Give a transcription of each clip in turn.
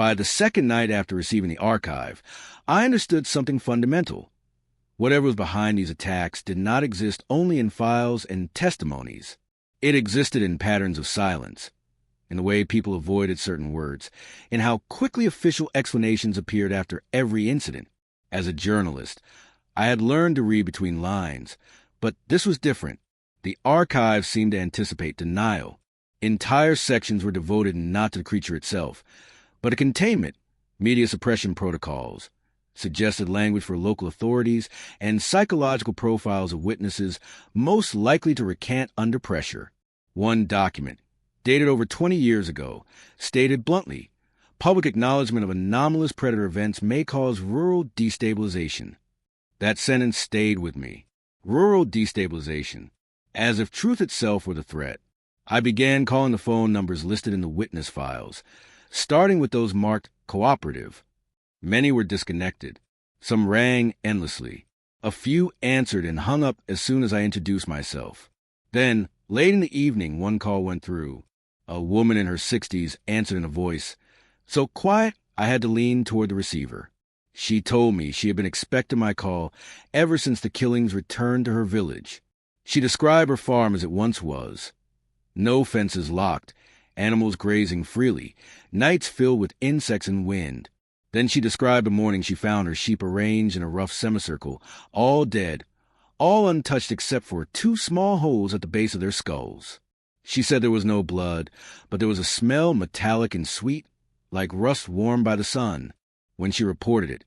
By the second night after receiving the archive, I understood something fundamental. Whatever was behind these attacks did not exist only in files and testimonies. It existed in patterns of silence, in the way people avoided certain words, in how quickly official explanations appeared after every incident. As a journalist, I had learned to read between lines, but this was different. The archive seemed to anticipate denial. Entire sections were devoted not to the creature itself, but to containment, media suppression protocols, suggested language for local authorities, and psychological profiles of witnesses most likely to recant under pressure. One document, dated over 20 years ago, stated bluntly, public acknowledgement of anomalous predator events may cause rural destabilization. That sentence stayed with me. Rural destabilization. As if truth itself were the threat. I began calling the phone numbers listed in the witness files, starting with those marked cooperative. Many were disconnected. Some rang endlessly. A few answered and hung up as soon as I introduced myself. Then, late in the evening, one call went through. A woman in her 60s answered in a voice so quiet I had to lean toward the receiver. She told me she had been expecting my call ever since the killings returned to her village. She described her farm as it once was. No fences locked, animals grazing freely, nights filled with insects and wind. Then she described the morning she found her sheep arranged in a rough semicircle, all dead, all untouched except for 2 small holes at the base of their skulls. She said there was no blood, but there was a smell metallic and sweet, like rust warmed by the sun. When she reported it,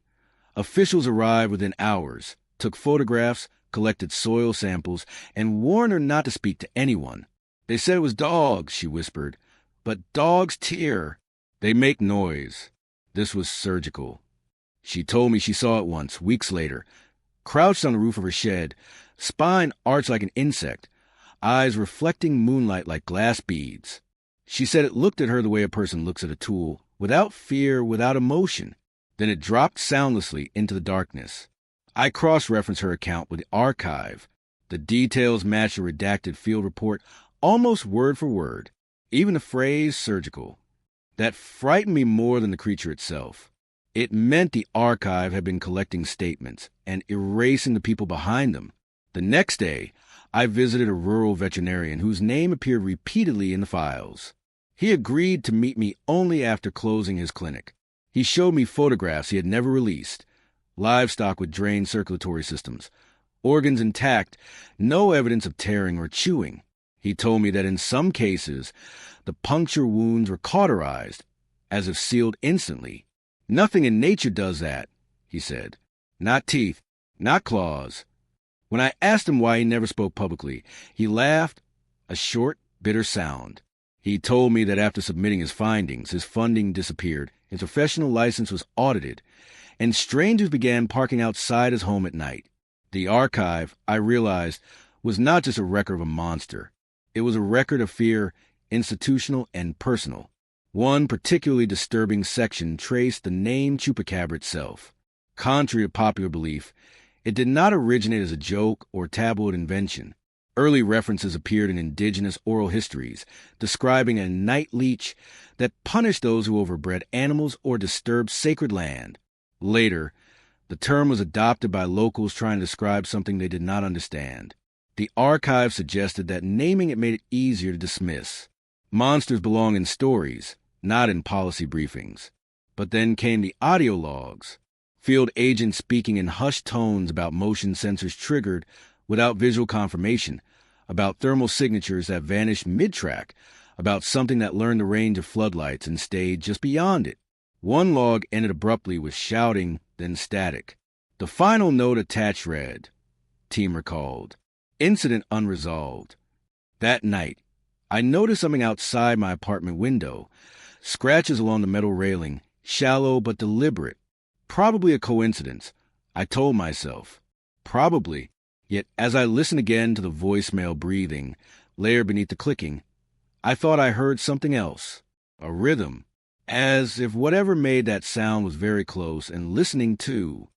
officials arrived within hours, took photographs, collected soil samples, and warned her not to speak to anyone. They said it was dogs, she whispered, but dogs tear. They make noise. This was surgical. She told me she saw it once, weeks later, crouched on the roof of her shed, spine arched like an insect, eyes reflecting moonlight like glass beads. She said it looked at her the way a person looks at a tool, without fear, without emotion. Then it dropped soundlessly into the darkness. I cross-referenced her account with the archive. The details matched a redacted field report almost word for word, even the phrase surgical. That frightened me more than the creature itself. It meant the archive had been collecting statements and erasing the people behind them. The next day, I visited a rural veterinarian whose name appeared repeatedly in the files. He agreed to meet me only after closing his clinic. He showed me photographs he had never released, livestock with drained circulatory systems, organs intact, no evidence of tearing or chewing. He told me that in some cases, the puncture wounds were cauterized, as if sealed instantly. Nothing in nature does that, he said. Not teeth, not claws. When I asked him why he never spoke publicly, he laughed, a short, bitter sound. He told me that after submitting his findings, his funding disappeared, his professional license was audited, and strangers began parking outside his home at night. The archive, I realized, was not just a record of a monster. It was a record of fear, institutional and personal. One particularly disturbing section traced the name Chupacabra itself. Contrary to popular belief, it did not originate as a joke or tabloid invention. Early references appeared in indigenous oral histories, describing a night leech that punished those who overbred animals or disturbed sacred land. Later, the term was adopted by locals trying to describe something they did not understand. The archive suggested that naming it made it easier to dismiss. Monsters belong in stories, not in policy briefings. But then came the audio logs. Field agents speaking in hushed tones about motion sensors triggered without visual confirmation, about thermal signatures that vanished mid-track, about something that learned the range of floodlights and stayed just beyond it. One log ended abruptly with shouting, then static. The final note attached read, team recalled, incident unresolved. That night, I noticed something outside my apartment window, scratches along the metal railing, shallow but deliberate. Probably a coincidence, I told myself. Probably. Yet as I listened again to the voicemail breathing, layered beneath the clicking, I thought I heard something else. A rhythm. As if whatever made that sound was very close and listening too.